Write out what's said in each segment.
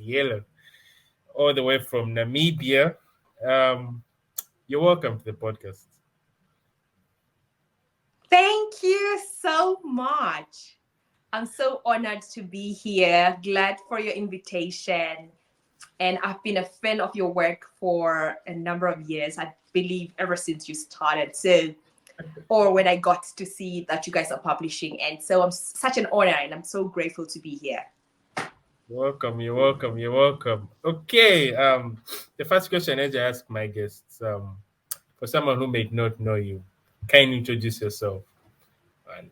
Yellow, all the way from Namibia. Um, you're welcome to the podcast. Thank you so much. I'm so honored to be here. Glad for your invitation. And I've been a fan of your work for a number of years. I believe ever since you started. Or when I got to see that you guys are publishing. And so I'm such an honor and I'm so grateful to be here. You're welcome. You're welcome. You're welcome. Okay. The first question I ask my guests. For someone who may not know you, can you introduce yourself? And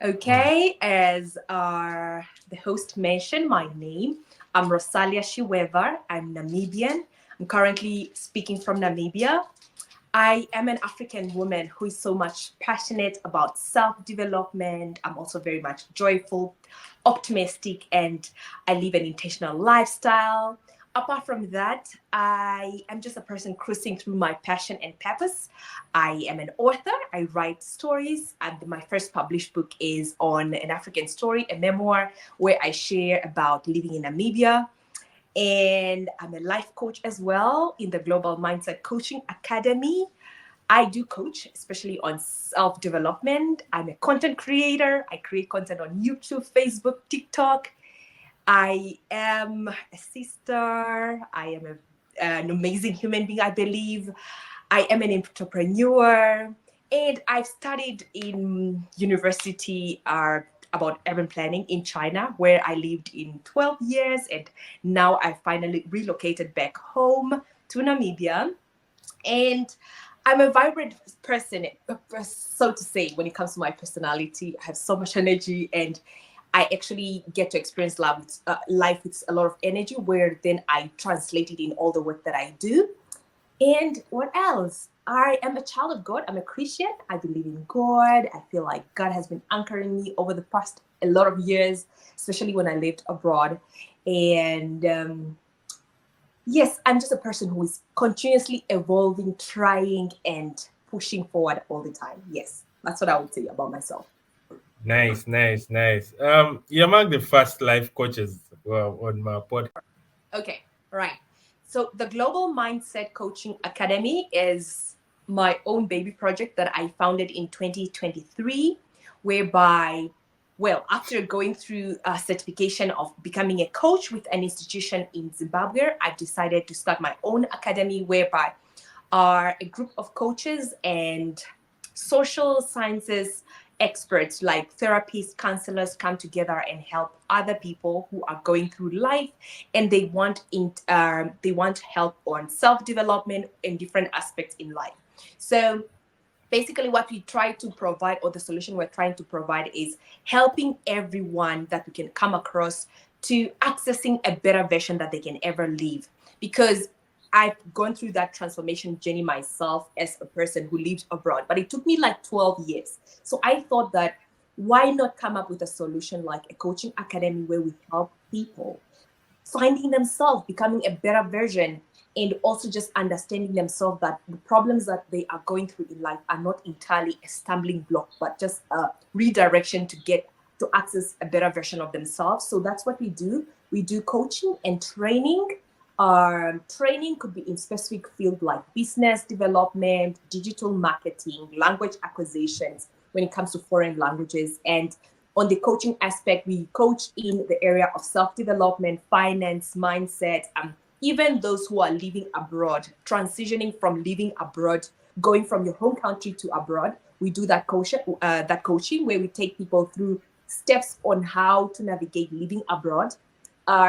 Okay, as the host mentioned, my name, I'm Rosalia Shiweva. I'm Namibian. I'm currently speaking from Namibia. I am an African woman who is so much passionate about self-development. I'm also very much joyful, optimistic, and I live an intentional lifestyle. Apart from that, I am just a person cruising through my passion and purpose. I am an author. I write stories, and my first published book is on an African story, a memoir where I share about living in Namibia. And I'm a life coach as well in the Global Mindset Coaching Academy. I do coach, especially on self development. I'm a content creator. I create content on YouTube, Facebook, TikTok. I am a sister. I am an amazing human being, I believe. I am an entrepreneur. And I've studied in university about urban planning in China, where I lived in 12 years. And now I finally relocated back home to Namibia. And I'm a vibrant person, so to say, when it comes to my personality. I have so much energy and I actually get to experience life with a lot of energy, where then I translate it in all the work that I do. And what else? I am a child of God. I'm a Christian. I believe in God. I feel like God has been anchoring me over the past a lot of years, especially when I lived abroad. And yes, I'm just a person who is continuously evolving, trying, and pushing forward all the time. Yes, that's what I would say about myself. nice, nice, nice. You're among the first life coaches on my podcast. Okay, right. So the Global Mindset Coaching Academy is my own baby project that I founded in 2023, whereby, well, after going through a certification of becoming a coach with an institution in Zimbabwe, I've decided to start my own academy whereby are a group of coaches and social sciences experts like therapists, counselors come together and help other people who are going through life and they want help on self-development in different aspects in life. So basically what we try to provide, or the solution we're trying to provide, is helping everyone that we can come across to accessing a better version that they can ever live. Because I've gone through that transformation journey myself as a person who lived abroad, but it took me like 12 years. So I thought that why not come up with a solution like a coaching academy where we help people finding themselves, becoming a better version, and also just understanding themselves that the problems that they are going through in life are not entirely a stumbling block, but just a redirection to get to access a better version of themselves. So that's what we do. We do coaching and training. Training could be in specific field like business development, digital marketing, language acquisitions when it comes to foreign languages. And on the coaching aspect, we coach in the area of self-development, finance, mindset, even those who are living abroad, transitioning from living abroad, going from your home country to abroad. We do that coaching where we take people through steps on how to navigate living abroad,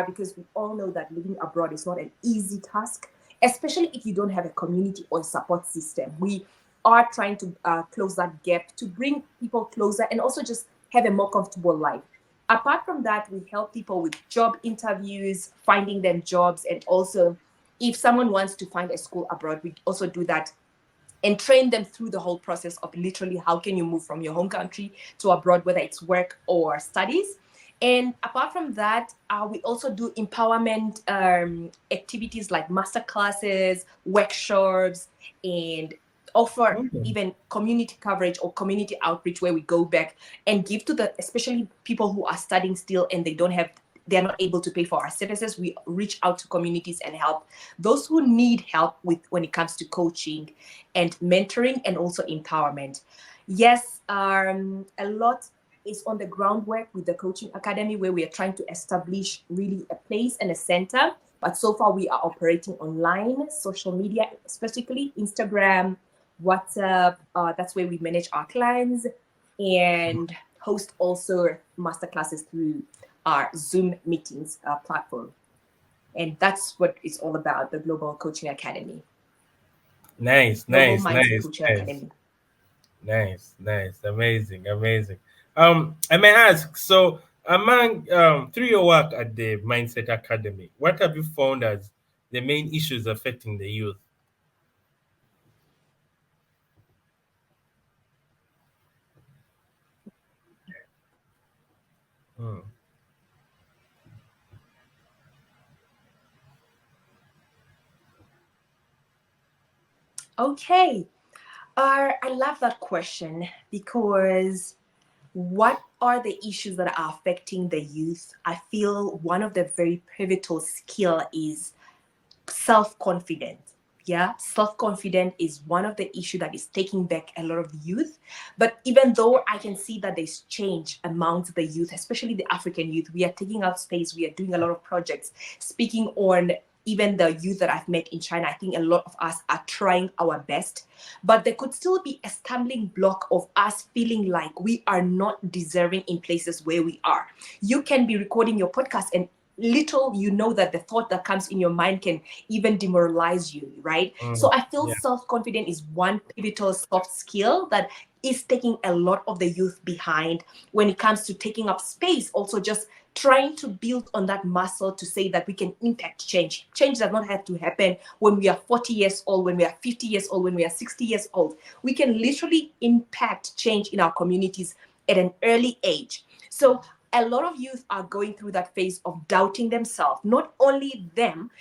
because we all know that living abroad is not an easy task, especially if you don't have a community or support system. We are trying to close that gap to bring people closer and also just have a more comfortable life. Apart from that, we help people with job interviews, finding them jobs, and also if someone wants to find a school abroad, we also do that and train them through the whole process of literally how can you move from your home country to abroad, whether it's work or studies. And apart from that, we also do empowerment activities like master classes, workshops, and offer Mm. even community coverage or community outreach where we go back and give to the, especially people who are studying still and they're not able to pay for our services. We reach out to communities and help those who need help with when it comes to coaching and mentoring and also empowerment. Yes, a lot is on the groundwork with the coaching academy where we are trying to establish really a place and a center. But so far we are operating online, social media, specifically Instagram, WhatsApp. That's where we manage our clients and host also masterclasses through our Zoom meetings platform. And that's what it's all about, the Global Coaching Academy, Nice, Global nice, Mindset nice, Coaching nice, Academy. nice, nice, amazing, amazing. I may ask, so among through your work at the Mindset Academy, what have you found as the main issues affecting the youth? Mm. Okay. I love that question because what are the issues that are affecting the youth? I feel one of the very pivotal skill is self-confidence. Yeah, self-confidence is one of the issue that is taking back a lot of youth. But even though I can see that there's change amongst the youth, especially the African youth, we are taking out space, we are doing a lot of projects speaking on even the youth that I've met in China. I think a lot of us are trying our best, but there could still be a stumbling block of us feeling like we are not deserving in places where we are. You can be recording your podcast and little you know that the thought that comes in your mind can even demoralize you, right? So Mm. I feel Yeah. self-confidence is one pivotal soft skill that is taking a lot of the youth behind when it comes to taking up space, also just trying to build on that muscle to say that we can impact change. Change does not have to happen when we are 40 years old, when we are 50 years old, when we are 60 years old. We can literally impact change in our communities at an early age. So a lot of youth are going through that phase of doubting themselves, not only them,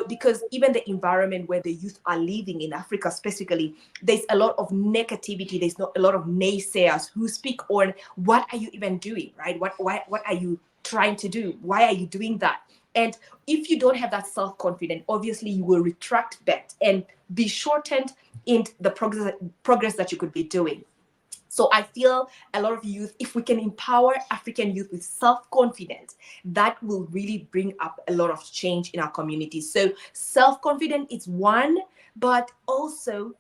because even the environment where the youth are living in Africa specifically, there's a lot of negativity. There's not a lot of naysayers who speak on what are you even doing, right? What are you trying to do? Why are you doing that? And if you don't have that self-confidence, obviously you will retract back and be shortened in the progress that you could be doing. So I feel a lot of youth, if we can empower African youth with self-confidence, that will really bring up a lot of change in our communities. So self-confidence is one, but also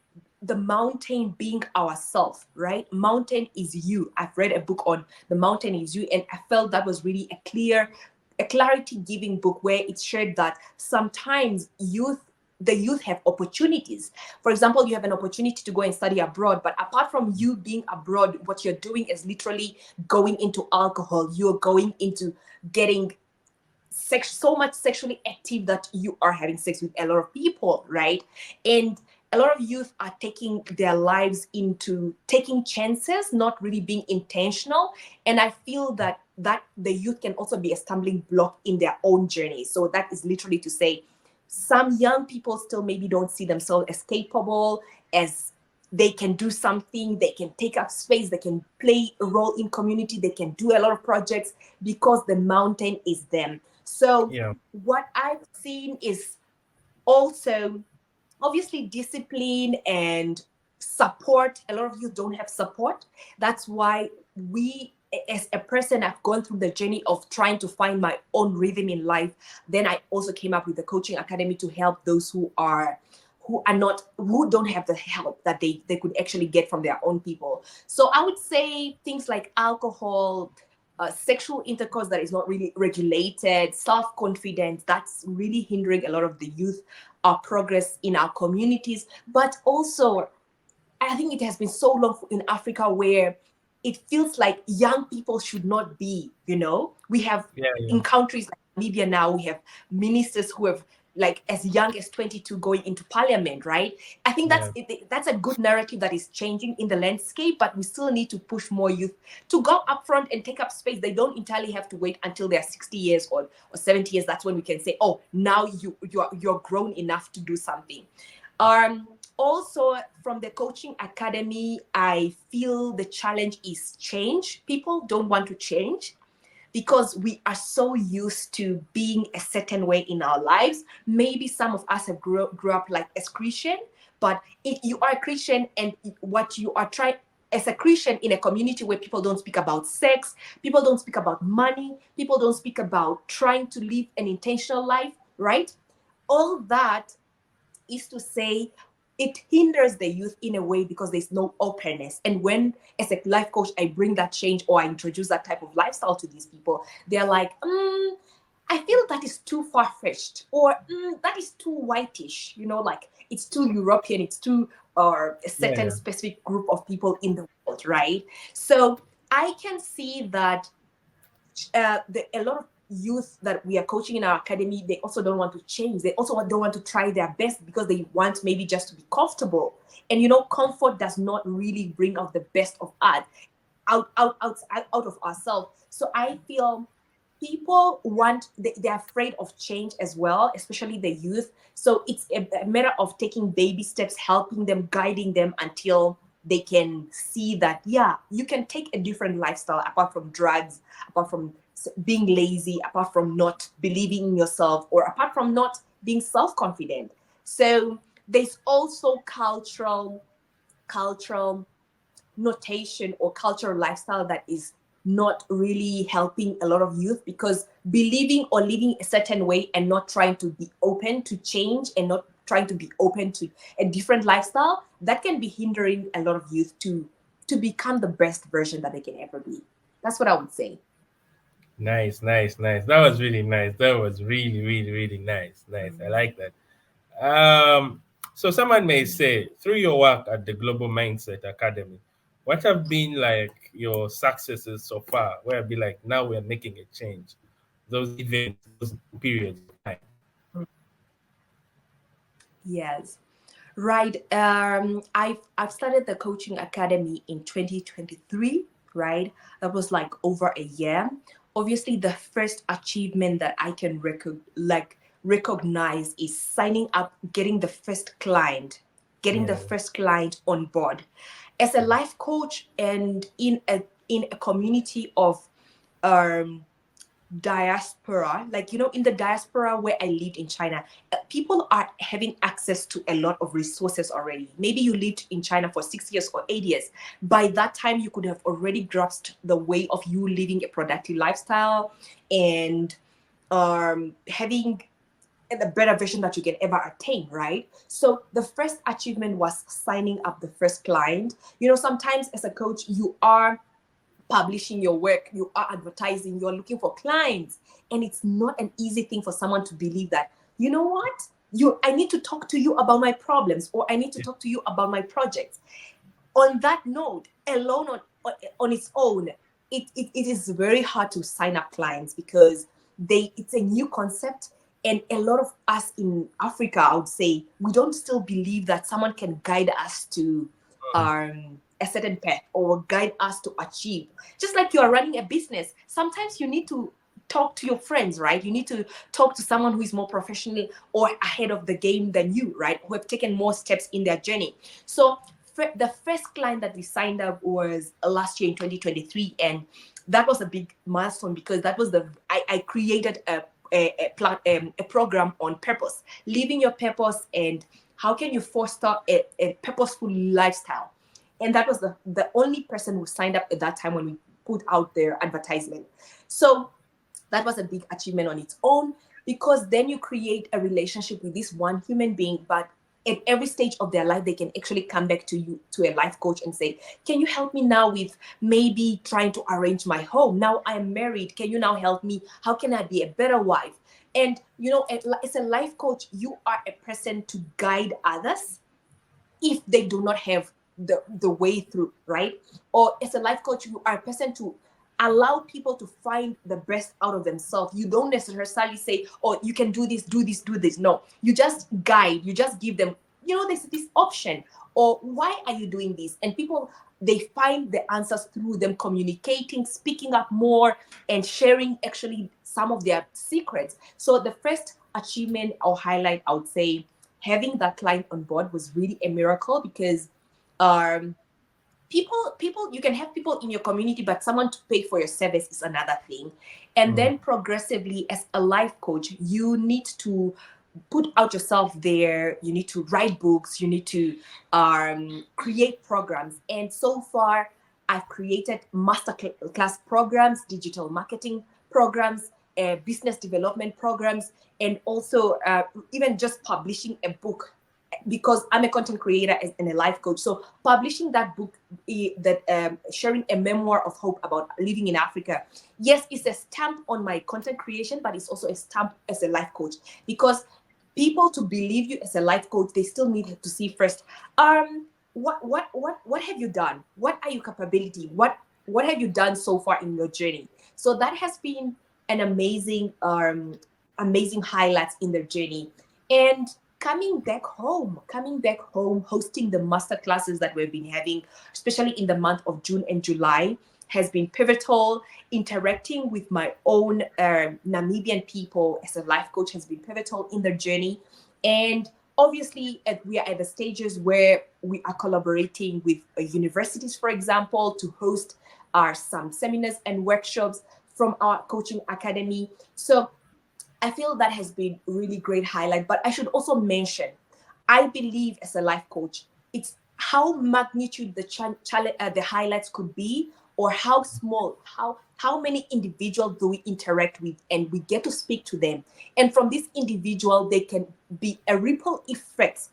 the mountain being ourself, right? Mountain is you. I've read a book on the mountain is you, and I felt that was really a clarity giving book where it shared that sometimes the youth have opportunities. For example, you have an opportunity to go and study abroad, but apart from you being abroad, what you're doing is literally going into alcohol. You're going into getting so much sexually active that you are having sex with a lot of people, right? And a lot of youth are taking their lives into taking chances, not really being intentional. And I feel that the youth can also be a stumbling block in their own journey. So that is literally to say some young people still maybe don't see themselves as capable, as they can do something, they can take up space, they can play a role in community, they can do a lot of projects because the mountain is them. So Yeah. what I've seen is also obviously discipline and support. A lot of you don't have support. That's why we, as a person, I've gone through the journey of trying to find my own rhythm in life. Then I also came up with the coaching academy to help those who don't have the help that they could actually get from their own people. So I would say things like alcohol, sexual intercourse that is not really regulated, self-confidence, that's really hindering a lot of the youth progress in our communities. But also, I think it has been so long in Africa where it feels like young people should not be, we have Yeah. Yeah. in countries like Namibia now, we have ministers who have like as young as 22 going into parliament, right? I think Yeah. that's a good narrative that is changing in the landscape, but we still need to push more youth to go up front and take up space. They don't entirely have to wait until they're 60 years old or 70 years. That's when we can say, oh, now you're grown enough to do something. Also, from the coaching academy, I feel the challenge is change. People don't want to change because we are so used to being a certain way in our lives. Maybe some of us have grew up like as Christian, but if you are a Christian and what you are trying as a Christian in a community where people don't speak about sex, people don't speak about money, people don't speak about trying to live an intentional life, right? All that is to say it hinders the youth in a way because there's no openness. And when, as a life coach, I bring that change or I introduce that type of lifestyle to these people, they're like, I feel that is too far-fetched, or that is too whitish, like it's too European, it's too or a certain Yeah. specific group of people in the world, right? So I can see that a lot of youth that we are coaching in our academy, they also don't want to change. They also don't want to try their best because they want maybe just to be comfortable. And comfort does not really bring out the best of us out of ourselves. So I feel people they're afraid of change as well, especially the youth. So it's a matter of taking baby steps, helping them, guiding them until they can see that, yeah, you can take a different lifestyle apart from drugs, apart from being lazy, apart from not believing in yourself, or apart from not being self-confident. So there's also cultural notation or cultural lifestyle that is not really helping a lot of youth, because believing or living a certain way and not trying to be open to change and not trying to be open to a different lifestyle, that can be hindering a lot of youth to become the best version that they can ever be. That's what I would say. Nice, nice, nice. That was really nice. That was really, really, really nice. Nice. I like that. So someone may say, through your work at the Global Mindset Academy, what have been like your successes so far? Where I've been like, now we're making a change. Those events, those periods of time. Yes. Right. I've started the coaching academy in 2023, right? That was like over a year. Obviously, the first achievement that I can recognize is signing up, getting the Yeah. first client on board. As a life coach and in a community of um diaspora, like in the diaspora where I lived in China, people are having access to a lot of resources already. Maybe you lived in China for 6 years or 8 years. By that time you could have already grasped the way of you living a productive lifestyle and having the better version that you can ever attain, right? So the first achievement was signing up the first client. Sometimes as a coach, you are publishing your work, you are advertising, you're looking for clients. And it's not an easy thing for someone to believe that, you know what? I need to talk to you about my problems, or I need to talk to you about my projects. On that note, alone on its own, it is very hard to sign up clients because it's a new concept. And a lot of us in Africa, I would say, we don't still believe that someone can guide us to a certain path or guide us to achieve. Just like you are running a business, sometimes you need to talk to your friends, right? You need to talk to someone who is more professional or ahead of the game than you, right? Who have taken more steps in their journey. So the first client that we signed up was last year in 2023, and that was a big milestone because that was I created a program on purpose, living your purpose, and how can you foster a purposeful lifestyle. And that was the only person who signed up at that time when we put out their advertisement. So that was a big achievement on its own, because then you create a relationship with this one human being, but at every stage of their life they can actually come back to you, to a life coach, and say, can you help me now with maybe trying to arrange my home? Now I am married, can you now help me? How can I be a better wife? And as a life coach, you are a person to guide others if they do not have the way through, right? Or as a life coach, you are a person to allow people to find the best out of themselves. You don't necessarily say, oh, you can do this, do this, do this. No, you just guide, you just give them, there's this option, or why are you doing this? And people, they find the answers through them communicating, speaking up more, and sharing actually some of their secrets. So the first achievement or highlight, I would say, having that client on board was really a miracle because um, people you can have people in your community, but someone to pay for your service is another thing. And Mm, then progressively, as a life coach, you need to put out yourself there. You need to write books, you need to create programs. And so far I've created master class programs, digital marketing programs, business development programs, and also even just publishing a book, because I'm a content creator and a life coach. So publishing that book, that sharing a memoir of hope about living in Africa, yes, it's a stamp on my content creation, but it's also a stamp as a life coach, because people to believe you as a life coach, they still need to see first, what have you done? What are your capability? What have you done so far in your journey? So that has been an amazing highlights in their journey. And coming back home, hosting the master classes that we've been having, especially in the month of June and July, has been pivotal. Interacting with my own Namibian people as a life coach has been pivotal in their journey. And obviously, we are at the stages where we are collaborating with universities, for example, to host some seminars and workshops from our coaching academy. So I feel that has been really great highlight. But I should also mention, I believe as a life coach, it's how magnitude the highlights could be, or how small, how many individuals do we interact with, and we get to speak to them. And from this individual, they can be a ripple effect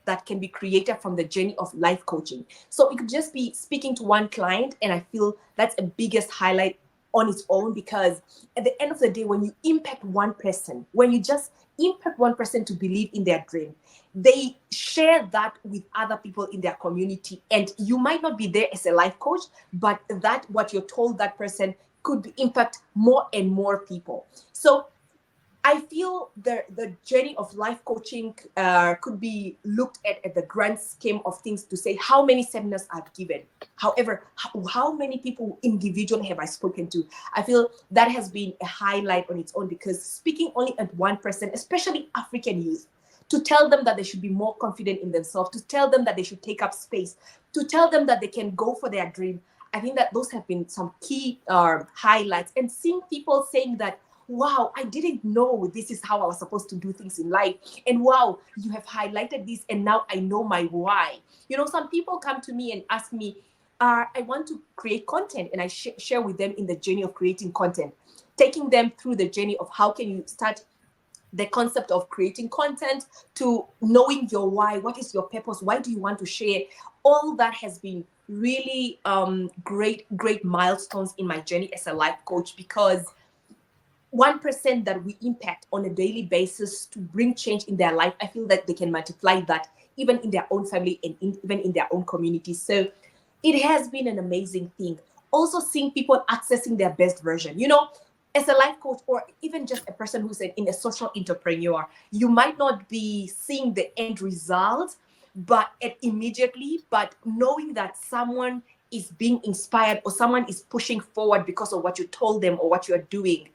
that can be created from the journey of life coaching. So it could just be speaking to one client, and I feel that's a biggest highlight on its own, because at the end of the day, when you impact one person, when you just impact one person to believe in their dream, they share that with other people in their community. And you might not be there as a life coach, but that what you're told that person could impact more and more people. So I feel the journey of life coaching could be looked at the grand scheme of things, to say how many seminars I've given. However, how many people individually have I spoken to? I feel that has been a highlight on its own, because speaking only at one person, especially African youth, to tell them that they should be more confident in themselves, to tell them that they should take up space, to tell them that they can go for their dream. I think that those have been some key highlights. And seeing people saying that, wow, I didn't know this is how I was supposed to do things in life. And wow, you have highlighted this, and now I know my why. Some people come to me and ask me, I want to create content, and I share with them in the journey of creating content, taking them through the journey of how can you start the concept of creating content, to knowing your why, what is your purpose, why do you want to share. All that has been really great milestones in my journey as a life coach, because 1% that we impact on a daily basis to bring change in their life, I feel that they can multiply that even in their own family and even in their own community. So it has been an amazing thing. Also seeing people accessing their best version. As a life coach, or even just a person who's in a social entrepreneur, you might not be seeing the end result, but immediately, but knowing that someone is being inspired, or someone is pushing forward because of what you told them or what you're doing.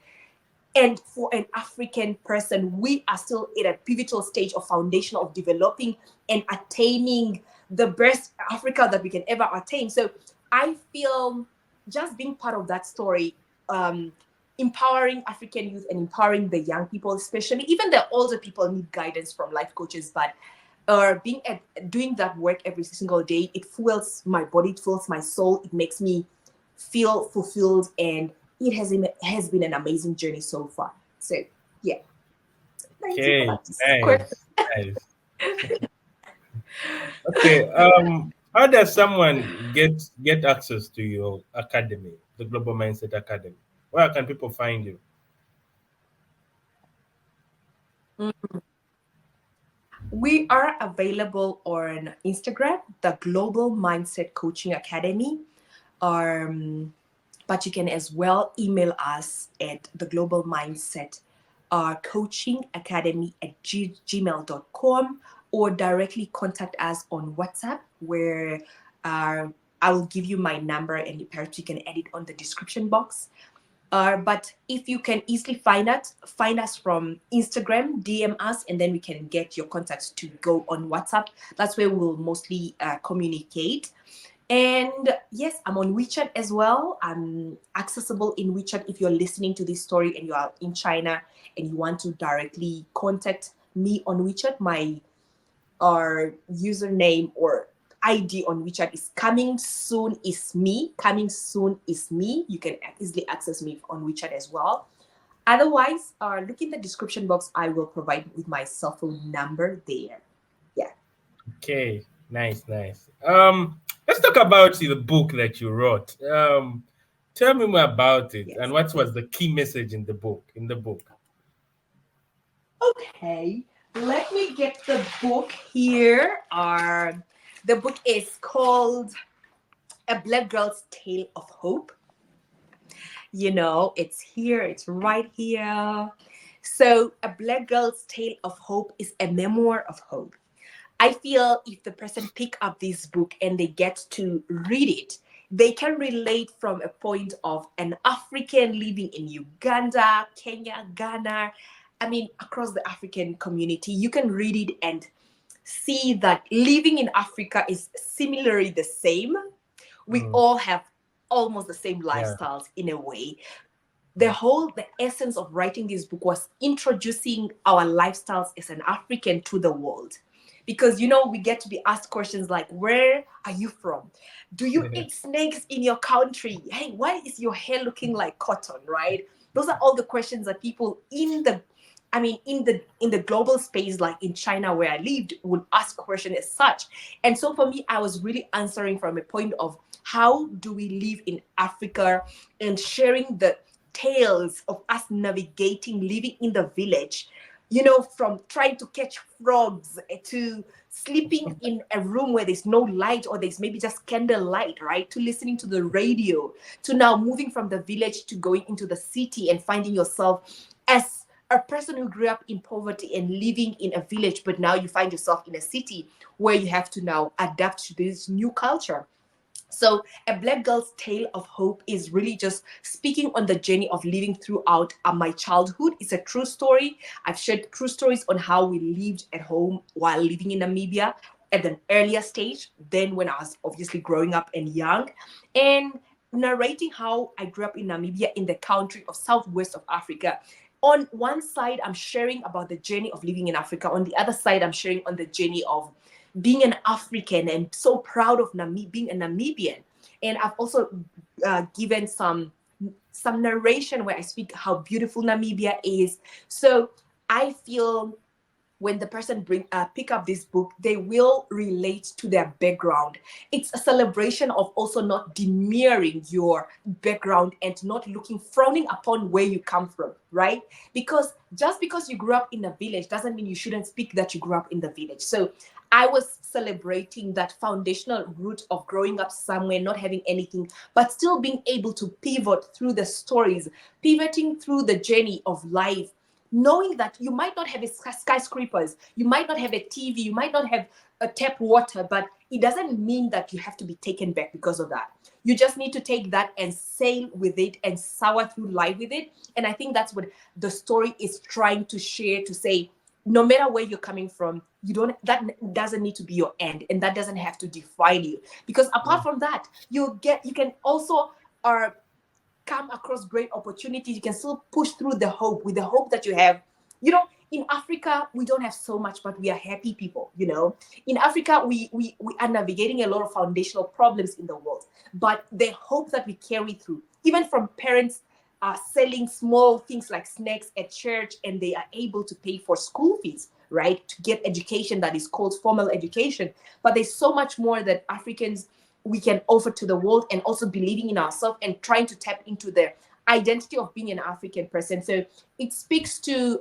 And for an African person, we are still at a pivotal stage of foundation of developing and attaining the best Africa that we can ever attain. So I feel just being part of that story, empowering African youth and empowering the young people, especially even the older people need guidance from life coaches. But doing that work every single day, it fuels my body, it fuels my soul, it makes me feel fulfilled, and it has been an amazing journey so far. So yeah, thank you for okay, that question. nice, nice. Okay, how does someone get access to your academy, the Global Mindset Academy? Where can people find you? We are available on Instagram, the Global Mindset Coaching Academy. Um, but you can as well email us at the Global Mindset Coaching Academy at gmail.com, or directly contact us on WhatsApp, where I will give you my number, and perhaps you can add it on the description box. But if you can easily find us from Instagram, DM us, and then we can get your contacts to go on WhatsApp. That's where we'll mostly communicate. And yes, I'm on WeChat as well. I'm accessible in WeChat if you're listening to this story and you are in China and you want to directly contact me on WeChat. My username or ID on WeChat is coming soon is me. Coming soon is me. You can easily access me on WeChat as well. Otherwise, look in the description box. I will provide with my cell phone number there. Yeah. Okay, nice, nice. Let's talk about the book that you wrote. Tell me more about it and Yes. what was the key message in the book? Okay. Let me get the book here. The book is called A Black Girl's Tale of Hope. It's here, it's right here. So, A Black Girl's Tale of Hope is a memoir of hope. I feel if the person pick up this book and they get to read it, they can relate from a point of an African living in Uganda, Kenya, Ghana. I mean, across the African community, you can read it and see that living in Africa is similarly the same. We Mm, all have almost the same yeah. lifestyles in a way. Mm, The essence of writing this book was introducing our lifestyles as an African to the world, because we get to be asked questions like, where are you from? Do you eat snakes in your country? Hey, why is your hair looking like cotton? Right? Those are all the questions that people in the global space, like in China where I lived, would ask questions as such. And so for me, I was really answering from a point of how do we live in Africa, and sharing the tales of us navigating living in the village, from trying to catch frogs to sleeping in a room where there's no light or there's maybe just candle light, right? To listening to the radio, to now moving from the village to going into the city and finding yourself as a person who grew up in poverty and living in a village, but now you find yourself in a city where you have to now adapt to this new culture. So, A Black Girl's Tale of Hope is really just speaking on the journey of living throughout my childhood. It's a true story. I've shared true stories on how we lived at home while living in Namibia at an earlier stage, then when I was obviously growing up and young, and narrating how I grew up in Namibia, in the country of southwest of Africa. On one side, I'm sharing about the journey of living in Africa. On the other side, I'm sharing on the journey of being an African and so proud of being a Namibian. And I've also given some narration where I speak how beautiful Namibia is. So I feel when the person pick up this book, they will relate to their background. It's a celebration of also not demurring your background and not frowning upon where you come from, right? Because just because you grew up in a village doesn't mean you shouldn't speak that you grew up in the village. So I was celebrating that foundational root of growing up somewhere, not having anything, but still being able to pivot through the stories, pivoting through the journey of life, knowing that you might not have a skyscrapers, you might not have a TV, you might not have a tap water, but it doesn't mean that you have to be taken back because of that. You just need to take that and sail with it and soar through life with it. And I think that's what the story is trying to share, to say, no matter where you're coming from, that doesn't need to be your end, and that doesn't have to define you. Because apart mm, from that, you can also come across great opportunities. You can still push through the hope with the hope that you have. In Africa, we don't have so much, but we are happy people. In Africa, we are navigating a lot of foundational problems in the world, but the hope that we carry through, even from parents selling small things like snacks at church, and they are able to pay for school fees, right, to get education that is called formal education. But there's so much more that Africans we can offer to the world, and also believing in ourselves and trying to tap into the identity of being an African person. So it speaks to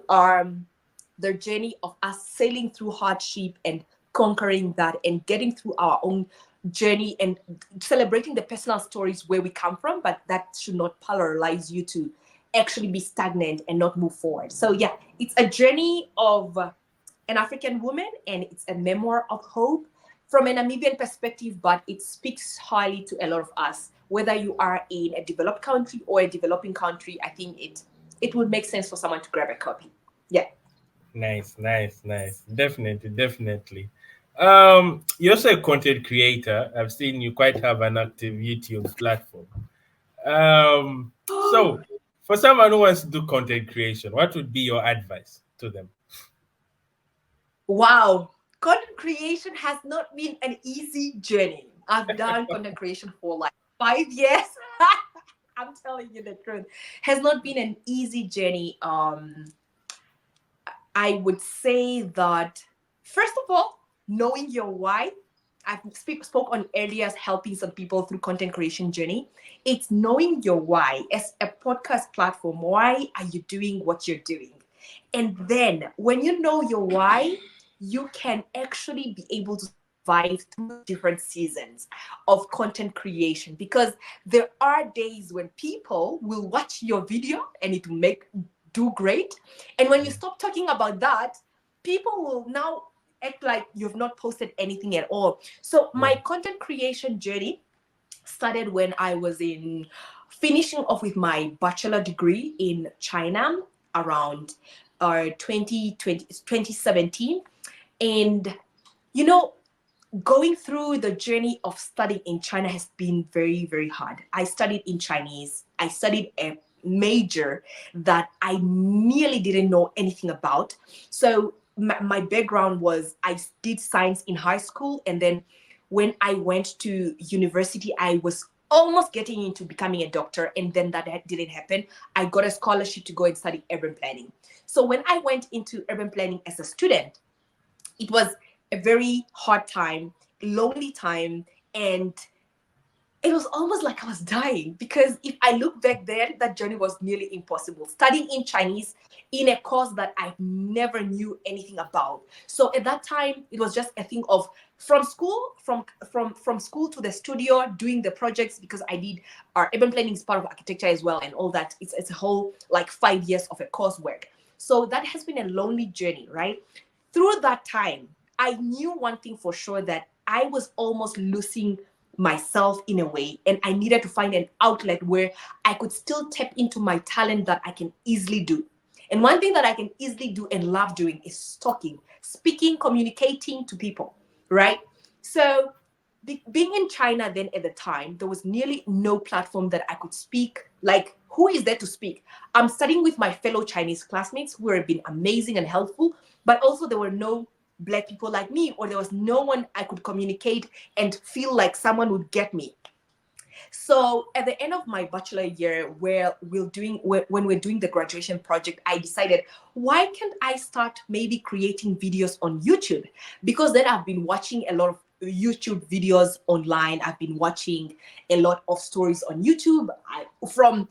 the journey of us sailing through hardship and conquering that and getting through our own journey and celebrating the personal stories where we come from, but that should not paralyze you to actually be stagnant and not move forward. So yeah, it's a journey of an African woman, and it's a memoir of hope. from a Namibian perspective, but it speaks highly to a lot of us. Whether you are in a developed country or a developing country, I think it would make sense for someone to grab a copy. Yeah. Nice, nice, nice. Definitely, definitely. You're also a content creator. I've seen you quite have an active YouTube platform. So for someone who wants to do content creation, what would be your advice to them? Wow. Content creation has not been an easy journey. I've done content creation for like 5 years. I'm telling you the truth. Has not been an easy journey. I would say that first of all, knowing your why. I spoke on earlier as helping some people through content creation journey. It's knowing your why as a podcast platform. Why are you doing what you're doing? And then when you know your why, you can actually be able to survive through different seasons of content creation, because there are days when people will watch your video and it will make do great, and when you stop talking about that, people will now act like you've not posted anything at all. So Yeah. my content creation journey started when I was in finishing off with my bachelor degree in China around 2017. And you know, going through the journey of studying in China has been very, very hard. I studied in Chinese. I studied a major that I nearly didn't know anything about. So my background was I did science in high school, and then when I went to university, I was almost getting into becoming a doctor, and then that didn't happen. I got a scholarship to go and study urban planning. So when I went into urban planning as a student, it was a very hard time, lonely time, and it was almost like I was dying, because if I look back then, that journey was nearly impossible. Studying in Chinese in a course that I never knew anything about. So at that time, it was just a thing of from school, from school to the studio, doing the projects, because I did our urban planning is part of architecture as well, and all that. It's a whole like 5 years of a coursework. So that has been a lonely journey, right? Through that time, I knew one thing for sure, that I was almost losing myself in a way, and I needed to find an outlet where I could still tap into my talent that I can easily do. And one thing that I can easily do and love doing is talking, speaking, communicating to people, right? So being in China then at the time, there was nearly no platform that I could speak. Like, who is there to speak? I'm studying with my fellow Chinese classmates who have been amazing and helpful, but also there were no Black people like me, or there was no one I could communicate and feel like someone would get me. So at the end of my bachelor year, where when we're doing the graduation project, I decided, why can't I start maybe creating videos on YouTube? Because then I've been watching a lot of YouTube videos online. I've been watching a lot of stories on YouTube. From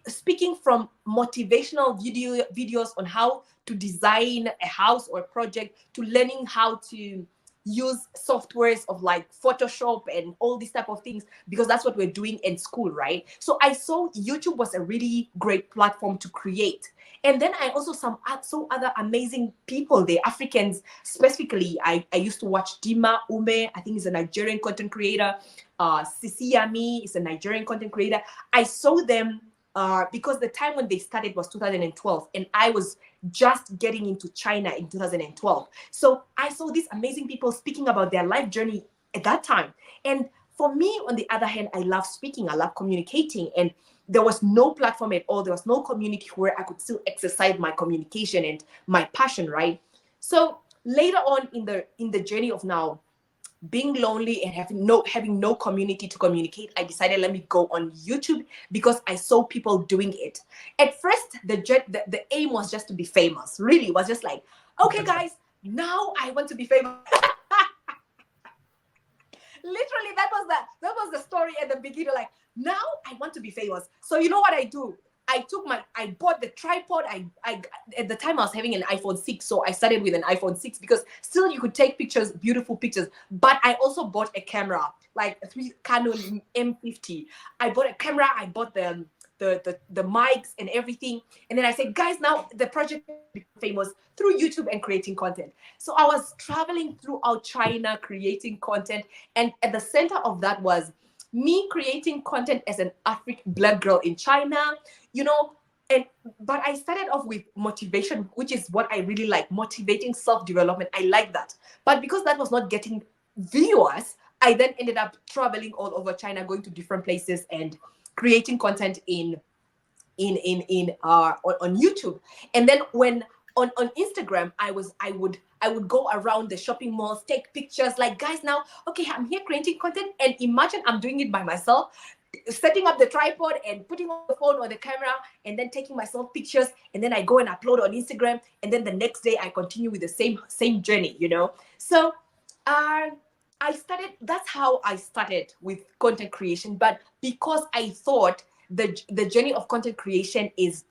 speaking from motivational videos on how to design a house or a project, to learning how to use softwares of like Photoshop and all these type of things, because that's what we're doing in school, right? So I saw YouTube was a really great platform to create. And then I also saw other amazing people there, Africans specifically. I used to watch Dima Ume, I think he's a Nigerian content creator. Sisi Yami is a Nigerian content creator. I saw them because the time when they started was 2012, and I was just getting into China in 2012. So I saw these amazing people speaking about their life journey at that time. And for me, on the other hand, I love speaking, I love communicating, and there was no platform at all. There was no community where I could still exercise my communication and my passion, right? So later on in the journey of now, being lonely and having no community to communicate, I decided, let me go on YouTube, because I saw people doing it. At first, the aim was just to be famous. Really, it was just like, okay, guys, now I want to be famous. Literally, that was the story at the beginning. Like, now I want to be famous. So you know what I do? I bought the tripod. I at the time I was having an iPhone 6, so I started with an iPhone 6, because still you could take pictures, beautiful pictures. But I also bought a camera, like a Canon M50. I bought a camera. I bought the the mics and everything. And then I said, guys, now the project has to become famous through YouTube and creating content. So I was traveling throughout China creating content, and at the center of that was me creating content as an African black girl in China, you know. And but I started off with motivation, which is what I really like, motivating self-development. I like that. But because that was not getting viewers, I then ended up traveling all over China, going to different places and creating content on YouTube. And then when on Instagram, I would go around the shopping malls, take pictures, like, guys, now, okay, I'm here creating content, and imagine I'm doing it by myself, setting up the tripod and putting on the phone or the camera, and then taking myself pictures, and then I go and upload on Instagram, and then the next day I continue with the same journey, you know. So that's how I started with content creation. But because I thought the journey of content creation is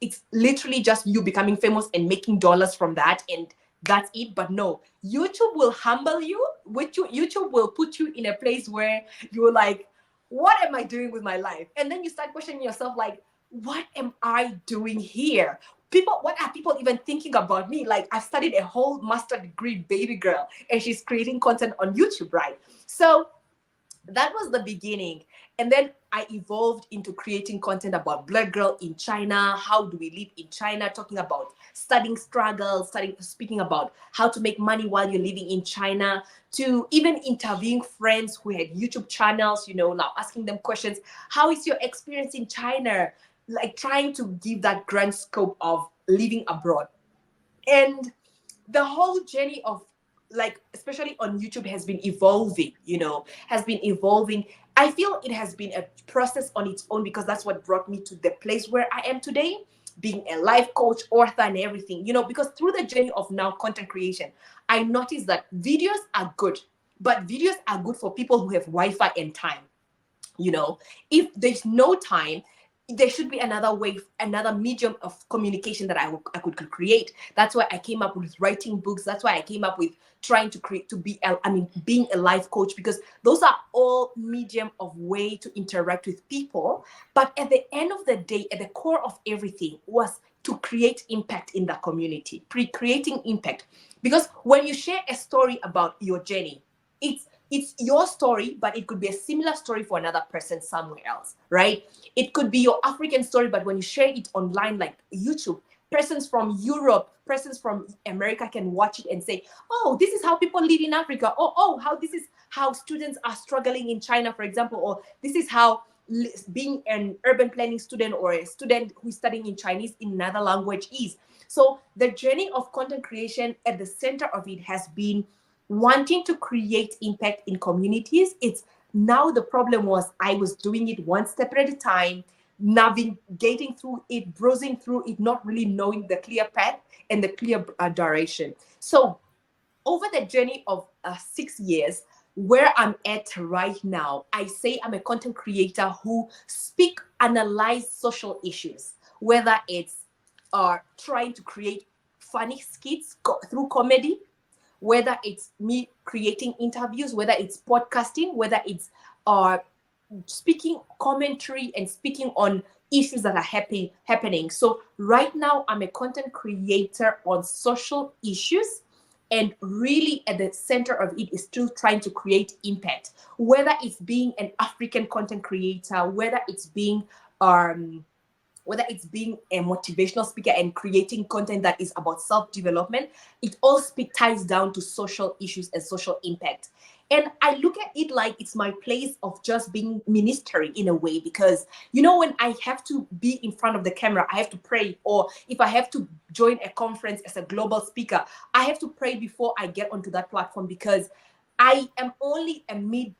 it's literally just you becoming famous and making dollars from that, and that's it. But no, YouTube will humble you. YouTube will put you in a place where you're like, what am I doing with my life? And then you start questioning yourself, like, what am I doing here? What are people even thinking about me? Like, I've studied a whole master degree, baby girl, and she's creating content on YouTube, right? So that was the beginning. And then I evolved into creating content about black girl in China. How do we live in China? Talking about studying struggles, speaking about how to make money while you're living in China, to even interviewing friends who had YouTube channels, you know, now asking them questions. How is your experience in China? Like, trying to give that grand scope of living abroad. And the whole journey of, like, especially on YouTube, has been evolving, you know, I feel it has been a process on its own, because that's what brought me to the place where I am today, being a life coach, author, and everything, you know. Because through the journey of now content creation, I noticed that videos are good, but videos are good for people who have Wi-Fi and time, you know. If there's no time, there should be another way, another medium of communication that I could create. That's why I came up with writing books. That's why I came up with trying to create, being a life coach, because those are all medium of way to interact with people. But at the end of the day, at the core of everything was to create impact in the community, creating impact. Because when you share a story about your journey, it's your story, but it could be a similar story for another person somewhere else, right? It could be your African story, but when you share it online, like YouTube, persons from Europe, persons from America can watch it and say, oh, this is how people live in Africa. Oh, how this is how students are struggling in China, for example, or this is how being an urban planning student or a student who's studying in Chinese in another language is. So the journey of content creation, at the center of it, has been wanting to create impact in communities. It's now, the problem was I was doing it one step at a time, navigating through it, browsing through it, not really knowing the clear path and the clear direction. So over the journey of 6 years, where I'm at right now, I say I'm a content creator who analyze social issues, whether it's trying to create funny skits through comedy, whether it's me creating interviews, whether it's podcasting, whether it's speaking commentary and speaking on issues that are happening. So right now, I'm a content creator on social issues, and really at the center of it is still trying to create impact, whether it's being an African content creator, whether it's being a motivational speaker and creating content that is about self-development. It all ties down to social issues and social impact. And I look at it like it's my place of just being ministering in a way, because, you know, when I have to be in front of the camera, I have to pray. Or if I have to join a conference as a global speaker, I have to pray before I get onto that platform, because I am only a body,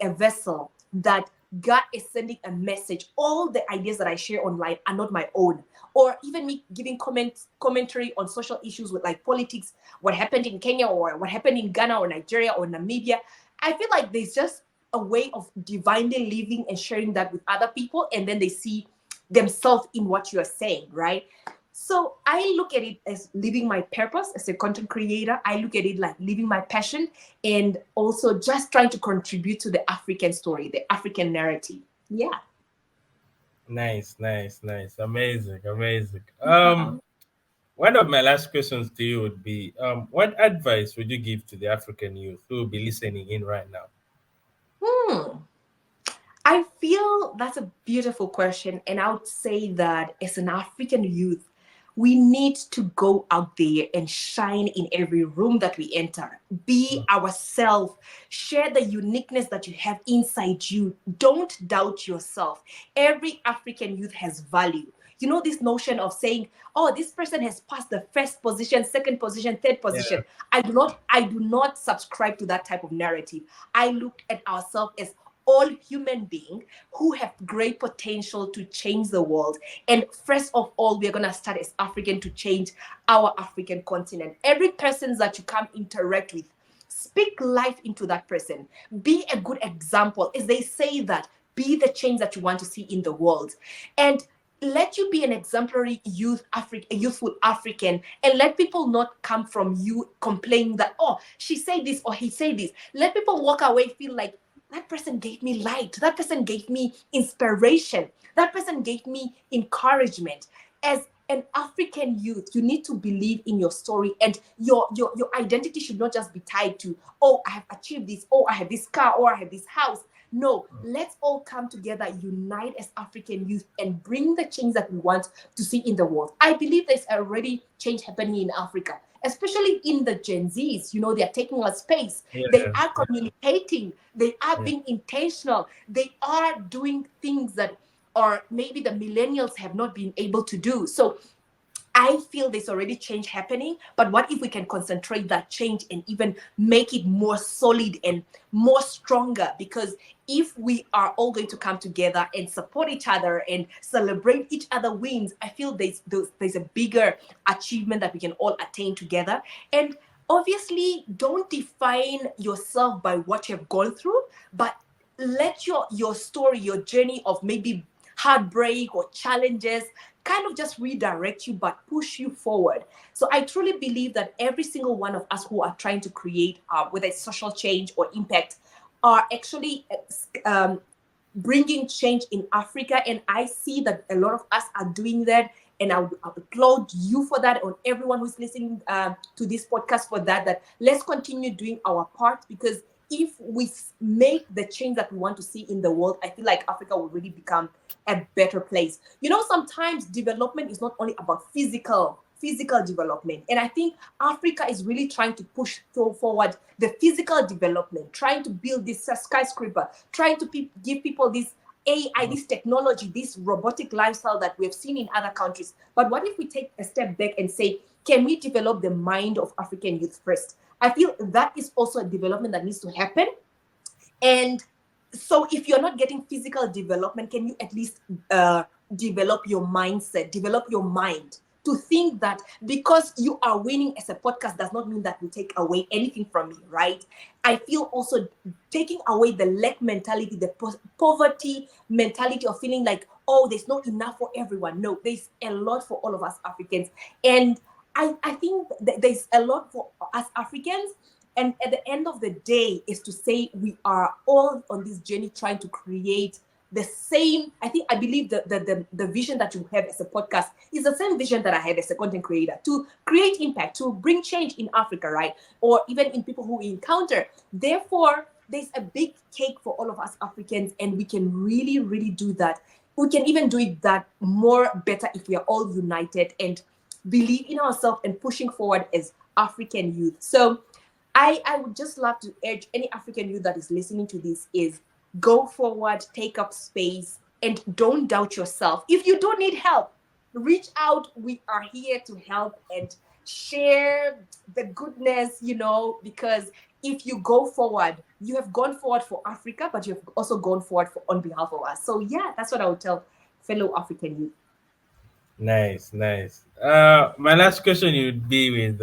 a vessel that God is sending a message. All the ideas that I share online are not my own. Or even me giving commentary on social issues with, like, politics, what happened in Kenya or what happened in Ghana or Nigeria or Namibia. I feel like there's just a way of divinely living and sharing that with other people, and then they see themselves in what you're saying, right? So I look at it as living my purpose as a content creator. I look at it like living my passion, and also just trying to contribute to the African story, the African narrative. Yeah. Nice, nice, nice. Amazing, amazing. Um, One of my last questions to you would be, what advice would you give to the African youth who will be listening in right now? hmm. I feel that's a beautiful question. And I would say that as an African youth, we need to go out there and shine in every room that we enter. Be ourselves. Share the uniqueness that you have inside you. Don't doubt yourself. Every African youth has value. You know, this notion of saying, oh, this person has passed the first position, second position, third Yeah, position. I do not subscribe to that type of narrative. I look at ourselves as all human beings who have great potential to change the world. And first of all, we're going to start as African to change our African continent. Every person that you come interact with, speak life into that person. Be a good example. As they say that, be the change that you want to see in the world. And let you be an exemplary youthful African, and let people not come from you complaining that, oh, she said this or he said this. Let people walk away feel like that person gave me light, that person gave me inspiration, that person gave me encouragement. As an African youth, you need to believe in your story, and your identity should not just be tied to, oh, I have achieved this, oh, I have this car, or I have this house. No, let's all come together, unite as African youth, and bring the change that we want to see in the world. I believe there's already change happening in Africa, especially in the Gen Zs. You know, they are taking a space, yeah, they are communicating, they are yeah. being intentional, they are doing things that or maybe the millennials have not been able to do. So I feel there's already change happening, but what if we can concentrate that change and even make it more solid and more stronger? Because if we are all going to come together and support each other and celebrate each other wins, I feel there's a bigger achievement that we can all attain together. And obviously, don't define yourself by what you've gone through, but let your story, your journey of maybe heartbreak or challenges kind of just redirect you but push you forward. So I truly believe that every single one of us who are trying to create whether it's social change or impact are actually bringing change in Africa, and I see that a lot of us are doing that. And I would applaud you for that, or everyone who's listening to this podcast for that. That let's continue doing our part, because if we make the change that we want to see in the world, I feel like Africa will really become a better place. You know, sometimes development is not only about physical development, and I think Africa is really trying to push forward the physical development, trying to build this skyscraper, trying to give people this AI, this technology, this robotic lifestyle that we have seen in other countries. But what if we take a step back and say, can we develop the mind of African youth first? I feel that is also a development that needs to happen. And so if you're not getting physical development, can you at least develop your mindset, develop your mind to think that because you are winning as a podcast does not mean that we take away anything from you, right? I feel also taking away the lack mentality, the poverty mentality of feeling like, oh, there's not enough for everyone. No, there's a lot for all of us Africans. And I think that there's a lot for us Africans. And at the end of the day is to say we are all on this journey trying to create the same. I believe that the vision that you have as a podcast is the same vision that I have as a content creator, to create impact, to bring change in Africa, right? Or even in people who we encounter. Therefore, there's a big cake for all of us Africans, and we can really, really do that. We can even do it that more better if we are all united and believe in ourselves and pushing forward as African youth. So I would just love to urge any African youth that is listening to this is go forward, take up space, and don't doubt yourself. If you don't need help, reach out. We are here to help and share the goodness, because if you go forward, you have gone forward for Africa, but you have also gone forward on behalf of us. So yeah, that's what I would tell fellow African youth. Nice, nice. My last question would be with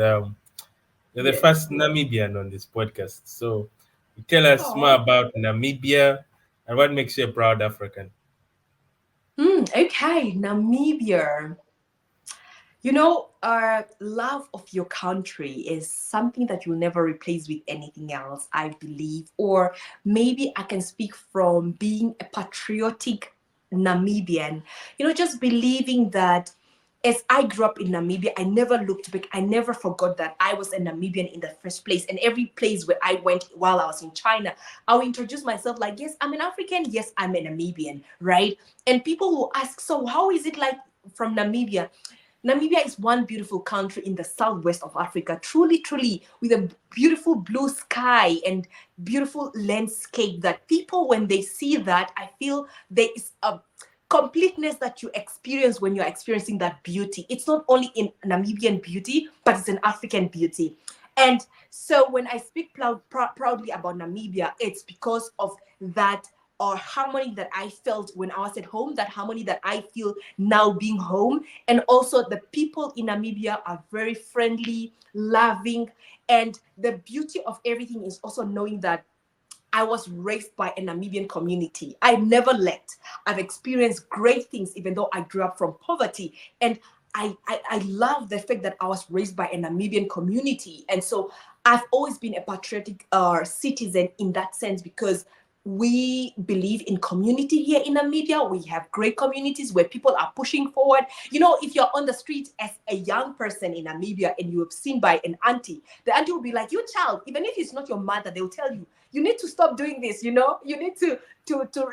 you're the Yeah. first Namibian on this podcast, so you tell us more Oh. about Namibia and what makes you a proud African. Okay, Namibia. Our love of your country is something that you'll never replace with anything else, I believe. Or maybe I can speak from being a patriotic Namibian, just believing that as I grew up in Namibia, I never looked back. I never forgot that I was a Namibian in the first place. And every place where I went while I was in China, I would introduce myself like, yes, I'm an African. Yes, I'm a Namibian, right? And people will ask, so how is it like from Namibia? Namibia is one beautiful country in the southwest of Africa, truly, truly, with a beautiful blue sky and beautiful landscape that people, when they see that, I feel there is a completeness that you experience when you're experiencing that beauty. It's not only in Namibian beauty, but it's an African beauty. And so when I speak proudly about Namibia, it's because of that or harmony that I felt when I was at home, that harmony that I feel now being home. And also the people in Namibia are very friendly, loving. And the beauty of everything is also knowing that I was raised by a Namibian community. I never left. I've experienced great things, even though I grew up from poverty. And I love the fact that I was raised by a Namibian community. And so I've always been a patriotic citizen in that sense because we believe in community here in Namibia. We have great communities where people are pushing forward. If you're on the street as a young person in Namibia and you're seen by an auntie, the auntie will be like, "You child," even if it's not your mother, they will tell you, "You need to stop doing this, you need to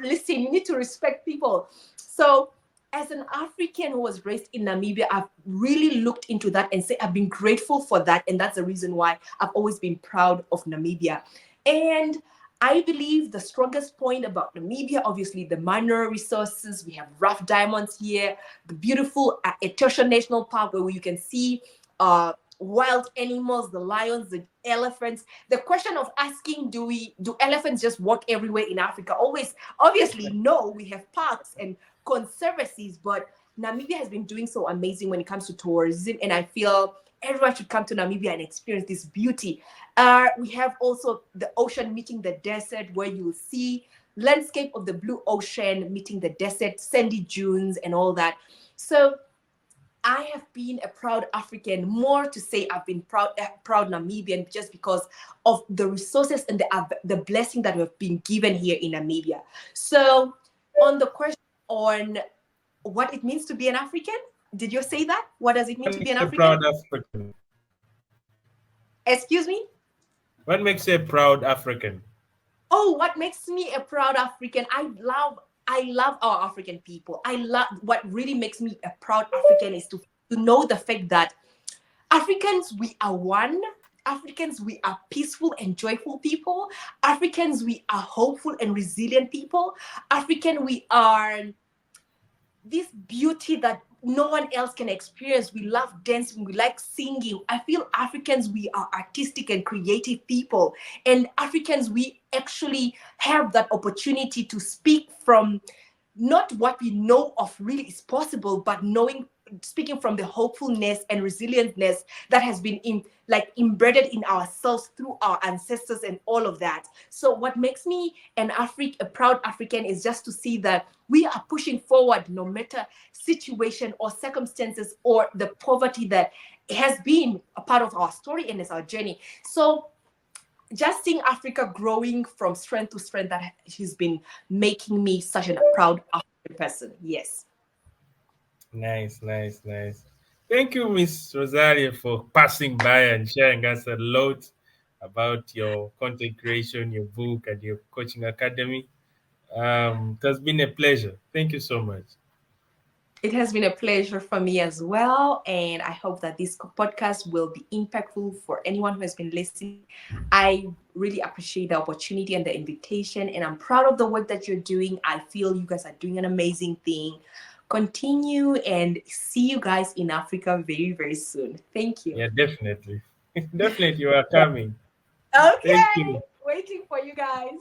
listen, you need to respect people." So as an African who was raised in Namibia, I've really looked into that and say I've been grateful for that. And that's the reason why I've always been proud of Namibia. And I believe the strongest point about Namibia, obviously the mineral resources. We have rough diamonds here, the beautiful Etosha National Park where you can see wild animals, the lions, the elephants. The question of asking, do elephants just walk everywhere in Africa? Always, obviously, no. We have parks and conservancies, but Namibia has been doing so amazing when it comes to tourism, and I feel everyone should come to Namibia and experience this beauty. We have also the ocean meeting the desert, where you will see landscape of the blue ocean meeting the desert, sandy dunes, and all that. So I have been a proud African. More to say, I've been proud Namibian just because of the resources and the blessing that we've been given here in Namibia. So, on the question on what it means to be an African, did you say that? What does it mean What to be makes an you a African? proud African? Excuse me? What makes you a proud African? Oh, what makes me a proud African? I love our African people. I love what really makes me a proud African is to know the fact that Africans, we are one. Africans, we are peaceful and joyful people. Africans, we are hopeful and resilient people. African, we are this beauty that no one else can experience. We love dancing, we like singing. I feel Africans, we are artistic and creative people. And Africans, we actually have that opportunity to speak from not what we know of really is possible, but speaking from the hopefulness and resilientness that has been embedded in ourselves through our ancestors and all of that. So what makes me a proud African is just to see that we are pushing forward no matter situation or circumstances or the poverty that has been a part of our story and is our journey. So just seeing Africa growing from strength to strength, that has been making me such a proud African person. Yes. Nice, nice, nice. Thank you, Miss Rosalia, for passing by and sharing us a lot about your content creation, your book, and your coaching academy. It has been a pleasure. Thank you so much. It has been a pleasure for me as well. And I hope that this podcast will be impactful for anyone who has been listening. I really appreciate the opportunity and the invitation. And I'm proud of the work that you're doing. I feel you guys are doing an amazing thing. Continue and see you guys in Africa very, very soon. Thank you. Yeah, definitely. Definitely, you are coming. Thank Okay. you. Waiting for you guys.